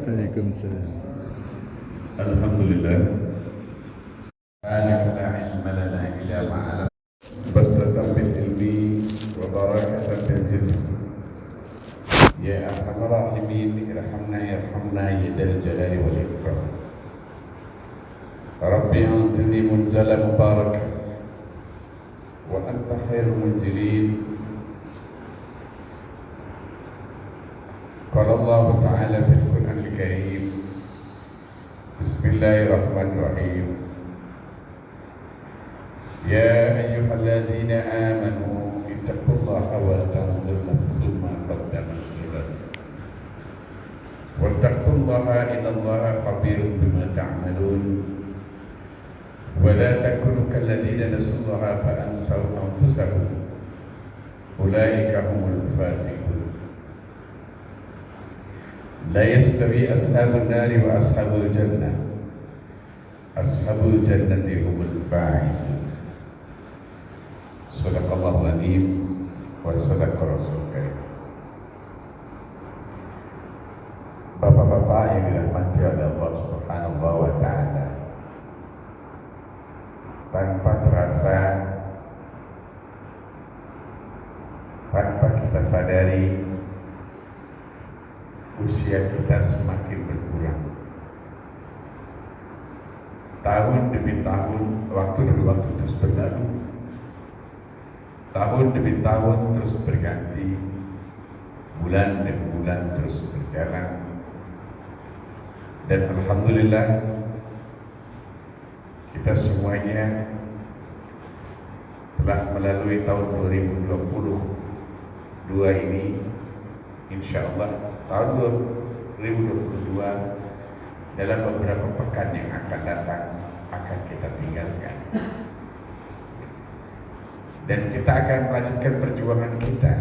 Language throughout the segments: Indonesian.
Waalaikumsalam. Alhamdulillah. La ilma lana illa ma 'allamtana. Bastatan bil ilmi wa barakatan bil jism. Ya arhamar rahimin, irhamna yarhamna ya dzal jalali wal ikram. Rabbi anzilni munzala mubarak wa anta khairul munzilin. Qala Allah Ta'ala fil Qur'anil Karim. Bismillahirrahmanirrahim. Ya ayyuhalladzina amanu ittaqullaha wa tanzur nafsum ma qaddamat lighad. Wattaqullaha innallaha khabirun bima ta'malun. Wa la takunu kalladzina nasullaha fa ansaw anfusahum. Ulaika humul fasiqun. La yastawi ashabun nari wa ashabul jannah. Ashabul jannati humul faizun. Sadaqallahul azim wa sadaqa rasul karim. Bapak-bapak yang dirahmati oleh Allah Subhanahu wa taala, tanpa terasa, tanpa kita sadari, usia kita semakin berkurang. Tahun demi tahun, waktu demi waktu terus berlalu. Tahun demi tahun terus berganti. Bulan demi bulan terus berjalan. Dan alhamdulillah, kita semuanya telah melalui tahun 2022 ini. Insya Allah tahun 2022 dalam beberapa pekan yang akan datang akan kita tinggalkan, dan kita akan melanjutkan perjuangan kita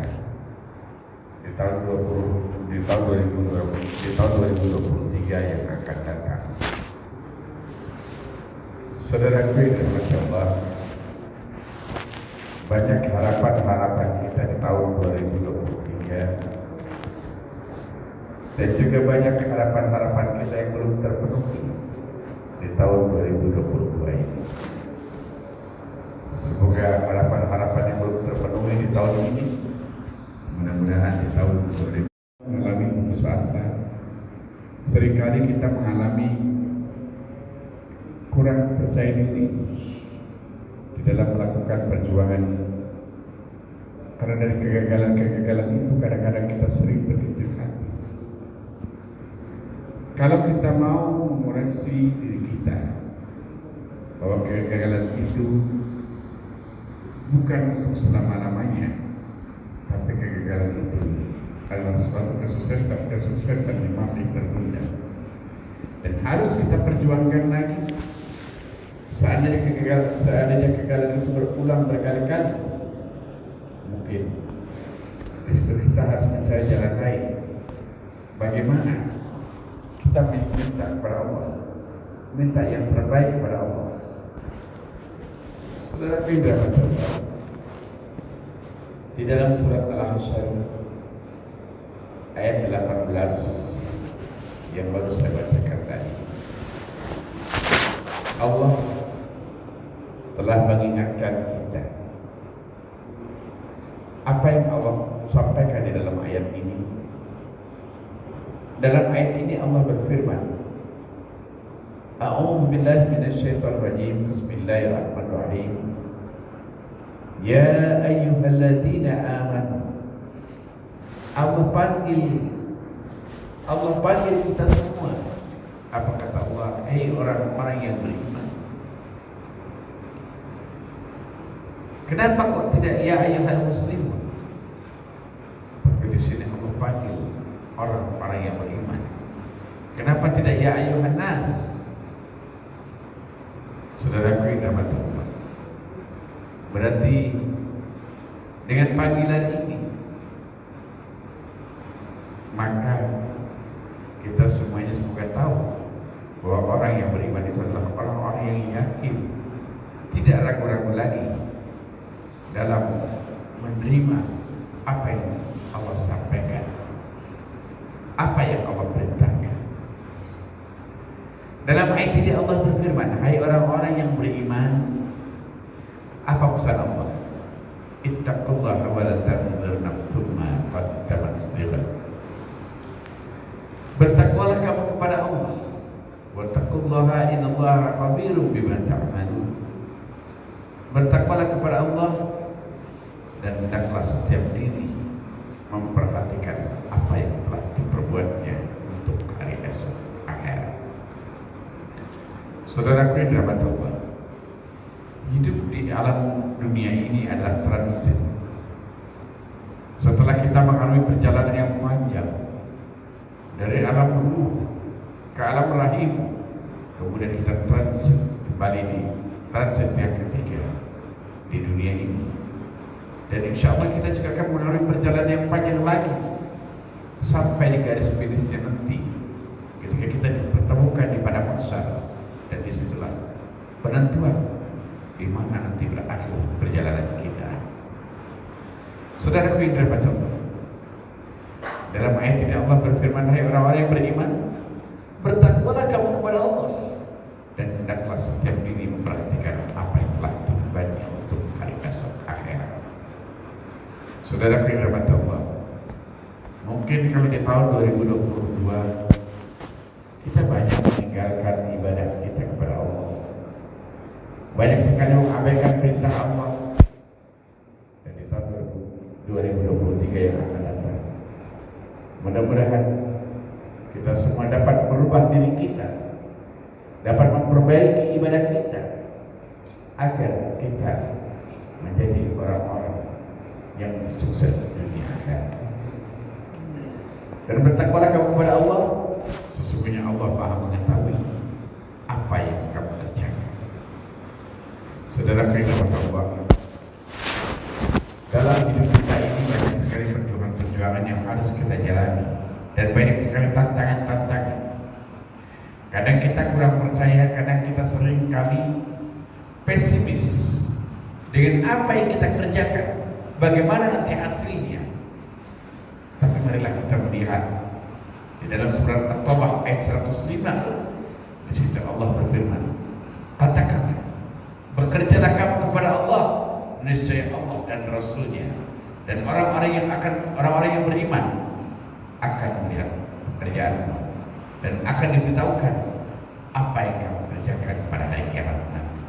di tahun 2023 yang akan datang. Saudaraku yang dirahmati Allah, banyak harapan-harapan kita di tahun 2023. Dan juga banyak harapan-harapan kita yang belum terpenuhi di tahun 2022 ini. Semoga harapan-harapan yang belum terpenuhi di tahun ini, mudah-mudahan di tahun 2022 mengalami putus asa. Seringkali kita mengalami kurang percaya diri di dalam melakukan perjuangan. Karena dari kegagalan-kegagalan itu kadang-kadang kita sering berkecil hati. Kalau kita mau mengoreksi diri kita bahwa kegagalan itu bukan untuk selama-lamanya, tapi kegagalan itu adalah suatu kesuksesan yang masih tertunda dan harus kita perjuangkan lagi. Seandainya kegagalan itu berulang berkali-kali, mungkin di situ kita harus mencari jalan lain. Bagaimana kita minta kepada Allah, minta yang terbaik kepada Allah. Saudara pindah Allah di dalam surat Al-Anshar ayat 18 yang baru saya bacakan tadi, Allah telah mengingatkan kita. Apa yang Allah sampaikan di dalam ayat ini? Dalam ayat ini Allah berfirman, A'udzu billahi minasyaitonir rajim. Bismillahirrahmanirrahim. Ya ayyuhalladzina amanu. Allah panggil kita semua. Apa kata Allah? Hei orang-orang yang beriman. Kenapa kok tidak ya ayyuhal muslimun? Tapi di sini Allah panggil orang-orang yang beriman. Kenapa tidak ya ayyuhan nas? Saudaraku yang dirahmati Allah, berarti dengan panggilan ini maka kita semuanya semoga tahu bahwa orang yang beriman itu adalah orang-orang yang yakin, tidak ragu-ragu lagi dalam menerima apa yang Allah sampaikan, apa yang Allah perintahkan. ayat ini Allah berfirman, hai orang-orang yang beriman, apa pesan Allah? Ittaqullaha wa la tanzur nafsum ma qaddamat lighad. Bertakwalah kamu kepada Allah. Wattaqullaha innallaha khabirum bima ta'malun. Bertakwalah kepada Allah dan hendaklah setiap diri memperhatikan apa yang telah diperbuatnya untuk hari esok akhirat. Saudaraku yang dirahmati Allah, hidup di alam dunia ini adalah transit. Setelah kita mengalami perjalanan yang panjang dari alam ruh ke alam rahim, kemudian kita transit kembali di transit yang ketiga di dunia ini. Dan insya Allah kita juga akan mengalami perjalanan yang panjang lagi sampai di garis finishnya nanti, ketika kita dipertemukan di padang mahsyar, dan disitulah penentuan di mana nanti berakhir perjalanan kita. Saudaraku yang dirahmati Allah, dalam ayat ini Allah berfirman, hai orang-orang yang beriman, bertakwalah kamu kepada Allah dan hendaklah setiap diri memperhatikan apa yang telah dibebannya untuk hari esok akhirat. Saudaraku yang dirahmati Allah, mungkin kalau di tahun 2022 kita banyak meninggalkan ibadah kita kepada Allah, banyak sekali mengabaikan perintah Allah. Dan di tahun 2023 yang akan datang, mudah-mudahan kita semua dapat merubah diri kita, dapat memperbaiki ibadah kita, agar kita menjadi orang-orang yang sukses di dunia akhirat. Dan bertakwalah kamu kepada Allah, sesungguhnya Allah Maha mengetahui apa yang kamu kerjakan. Saudara firman Allah, dalam hidup kita ini banyak sekali perjuangan-perjuangan yang harus kita jalani, dan banyak sekali tantangan-tantangan. Kadang kita kurang percaya, kadang kita sering kali pesimis dengan apa yang kita kerjakan, bagaimana nanti hasilnya. Tapi marilah kita melihat di dalam surat At-Taubah ayat 105, di situ Allah berfirman, katakanlah, bekerjalah kamu kepada Allah, niscaya Allah dan Rasulnya dan orang-orang yang beriman akan melihat pekerjaanmu dan akan diberitahukan apa yang kamu kerjakan pada hari kiamat nanti.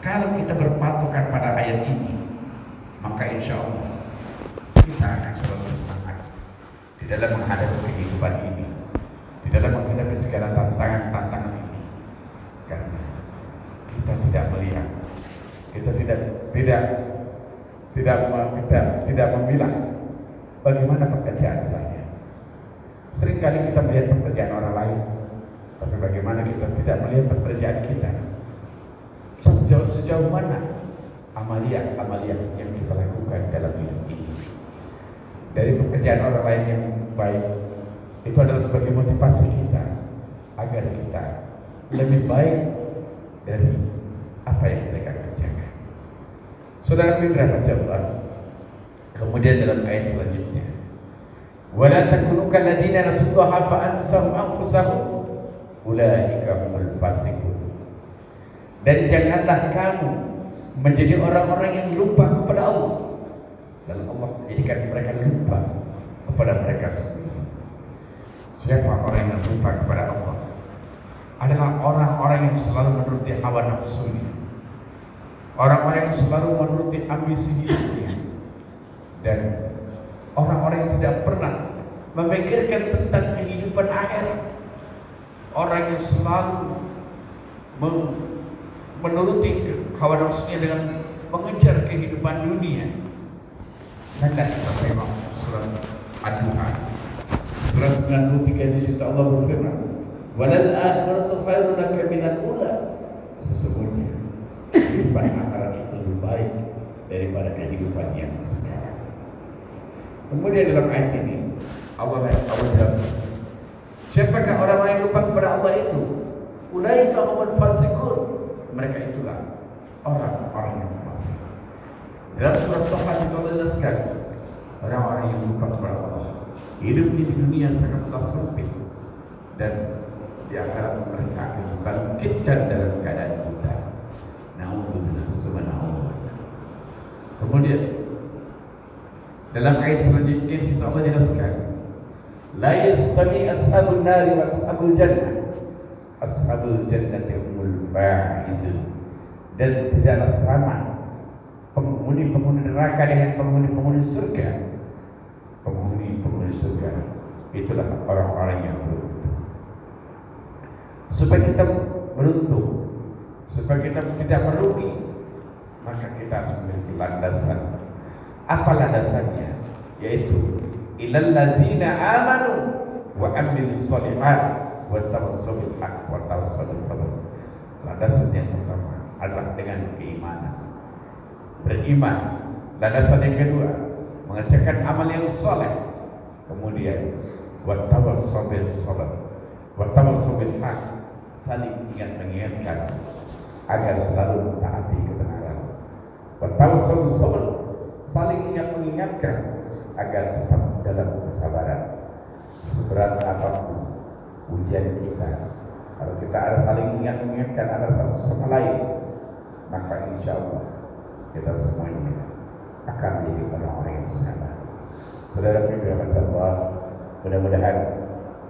Kalau kita berpatokan pada ayat ini, maka insya Allah kita akan selalu semangat di dalam menghadapi kehidupan ini, di dalam menghadapi segala tantangan-tantangan ini, karena kita tidak melihat, kita tidak memilah bagaimana pekerjaan saya. Seringkali kita melihat pekerjaan orang lain, tapi bagaimana kita tidak melihat pekerjaan kita? Sejauh mana amalia-amalia yang kita lakukan dalam hidup ini? Dari pekerjaan orang lain yang baik, itu adalah sebagai motivasi kita agar kita lebih baik dari apa yang mereka kerjakan. Saudara dirahmati Allah, kemudian dalam ayat selanjutnya, wala takunu kalladzina nasullaha fa ansahum anfusahum ulaika humul fasiqun. Dan janganlah kamu menjadi orang-orang yang lupa kepada Allah, dan Allah menjadikan mereka lupa kepada mereka sendiri. Siapa orang yang lupa kepada Allah? Adalah orang-orang yang selalu menuruti hawa nafsunya, orang-orang yang selalu menuruti ambisi hidupnya, dan orang-orang yang tidak pernah memikirkan tentang kehidupan akhirat. Orang yang selalu menuruti hawa nafsunya dengan mengejar kehidupan dunia. Nanti kita tengok surat Ad-Duha, surat 93, di situ Allah berfirman, walal akhiratu khairun laka minal ula. Sesungguhnya kehidupan akhirat itu lebih baik daripada kehidupan yang sekarang. Kemudian dalam ayat ini Allah jelaskan, siapakah orang-orang yang lupa kepada Allah itu? Ulaika humul fasiqun. Mereka itulah orang-orang yang fasik. Dalam surat Taha juga dijelaskan, orang-orang yang lupa kepada Allah hidupnya di dunia sangatlah sempit dan Dia harap mereka akan dibangkitkan dalam keadaan kita. Na'udzubillah, subhanallah. Kemudian dalam ayat selanjutnya situ Allah jelaskan, la yastami ashabun nari wa ashabul jannah. Ashabul jannati humul faizun. Dan tidaklah sama penghuni-penghuni neraka dengan penghuni-penghuni surga. Penghuni-penghuni surga itulah orang-orang yang beruntung. Supaya kita beruntung, supaya kita tidak merugi, maka kita harus memiliki landasan. Apa landasannya? Yaitu ilal ladzina amanu wa amilus sholihat wa tawassaw bil haqq wa tawassaw bis sabr. Landasan yang pertama adalah dengan keimanan, beriman. Landasan yang kedua mengerjakan amal yang saleh. Kemudian wa tawassaw bis sabr wa tawassaw bil haqq, saling mengingatkan agar selalu mentaati kebenaran. Wa tawassaw bis sabr, saling mengingatkan agar tetap dalam kesabaran. Seberat apapun ujian kita, kalau kita ada saling mengingatkan antara satu sama lain, maka insya Allah kita semuanya akan menjadi orang-orang yang sabar. Saudara firman Allah, mudah-mudahan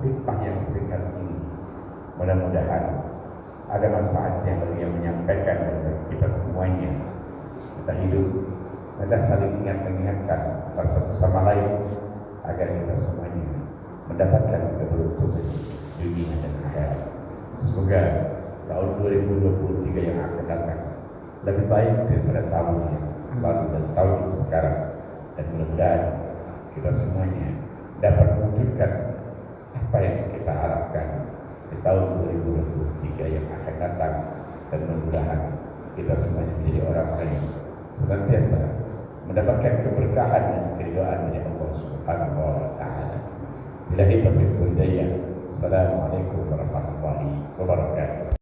hikmah yang singkat ini, mudah-mudahan ada manfaatnya bagi yang menyampaikan kepada kita semuanya. Kita hidup adalah saling mengingatkan antara satu sama lain agar kita semuanya mendapatkan keberuntungan dunia dan akhirat. Semoga tahun 2023 yang akan datang lebih baik daripada tahun yang lalu dan tahun yang sekarang, dan mudah-mudahan kita semuanya dapat mewujudkan apa yang kita harapkan di tahun 2023 yang akan datang, dan mudah-mudahan kita semuanya menjadi orang-orang yang senantiasa mendapatkan keberkahan dan keridhaan dari Allah Subhanahu wa taala. Billahi taufiq wal hidayah. Assalamualaikum warahmatullahi wabarakatuh.